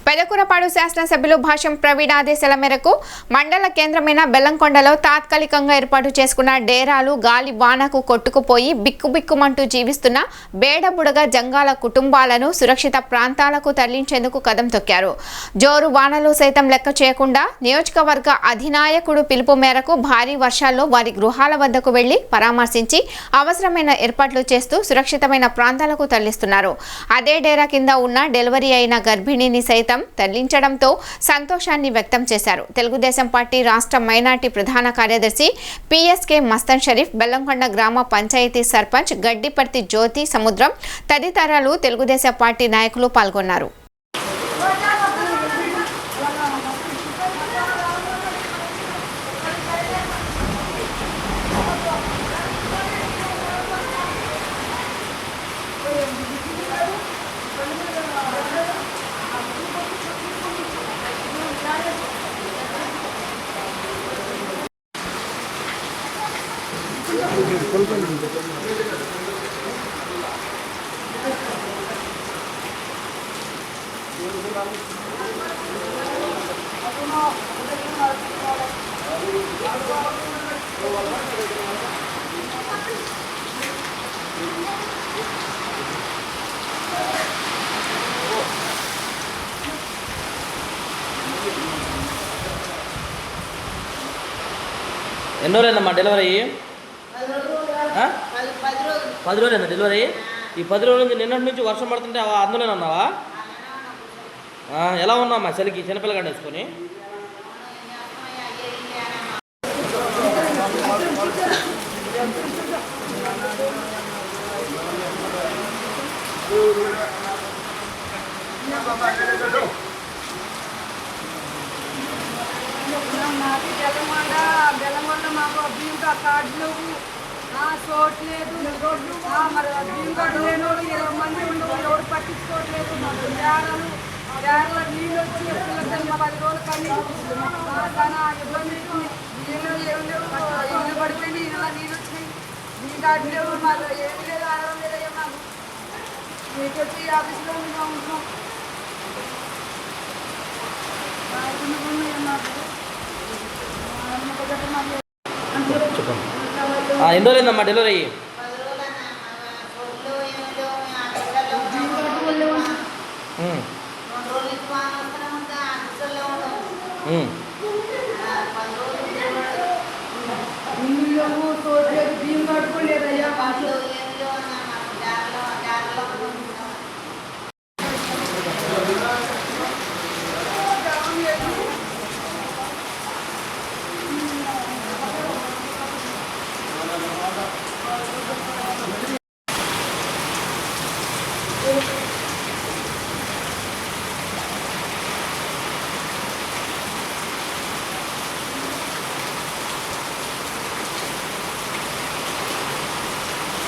పెదకూరపాడు శాసనసభ్యులు భాష్యం ప్రవీణ్ ఆదేశాల మేరకు మండల కేంద్రమైన బెల్లంకొండలో తాత్కాలికంగా ఏర్పాటు చేసుకున్న డేరాలు గాలి వానకు కొట్టుకుపోయి బిక్కుబిక్కుమంటూ జీవిస్తున్న బేడబుడగ జంగాల కుటుంబాలను సురక్షిత ప్రాంతాలకు తరలించేందుకు కదం తొక్కారు. జోరు వానలు సైతం లెక్క చేయకుండా నియోజకవర్గ అధినాయకుడు పిలుపు మేరకు భారీ వర్షాల్లో వారి గృహాల వద్దకు వెళ్లి పరామర్శించి అవసరమైన ఏర్పాట్లు చేస్తూ సురక్షితమైన ప్రాంతాలకు తరలిస్తున్నారు. అదే డేరా కింద ఉన్న డెలివరీ అయిన గర్భిణిని సైతం తరలించడంతో సంతోషాన్ని వ్యక్తం చేశారు. తెలుగుదేశం పార్టీ రాష్ట్ర మైనార్టీ ప్రధాన కార్యదర్శి పిఎస్కే మస్తన్ షరీఫ్, బెల్లంకొండ గ్రామ పంచాయతీ సర్పంచ్ గడ్డిపర్తి జ్యోతి సముద్రం తదితరులు తెలుగుదేశం పార్టీ నాయకులు పాల్గొన్నారు. ఎన్ని రోజులైందమ్మా డెలివరీ అయ్యి? 10 రోజులైందా డెలివరీ అయ్యి? ఈ 10 రోజుల నుంచి నిన్నటి నుంచి వర్షం పడుతుంటే అందులోనే ఉన్నావా? ఎలా ఉన్నావమ్మా చలికి చిన్నపిల్లగాడు వేసుకొని? బెల్లంకొండ మాకు బియ్యం కార్డులు చూడలేదు, మరి బియ్యం కార్డు లేని 20 మంది ఉండవు, ఎవరు పట్టించుకోవట్లేదు. మాకు జాడలో నీళ్ళు వచ్చి పిల్లలు మా 10 రోజులు కానీ చాలా ఇబ్బంది. నీళ్ళు ఇల్లు పడిపోయింది, ఇలా నీళ్ళు వచ్చినాయి, బియ్యం కార్డు లేవు, మాకు ఏమి లేదు, ఆధారం లేదయ్యా. మాకు మీకు వచ్చి ఆఫీస్లో ఉంటున్నాం. ఎన్ని రోజులైందమ్మా డెలివరీ అయ్యి? బియ్యం కట్టుకోలేదయ్యా.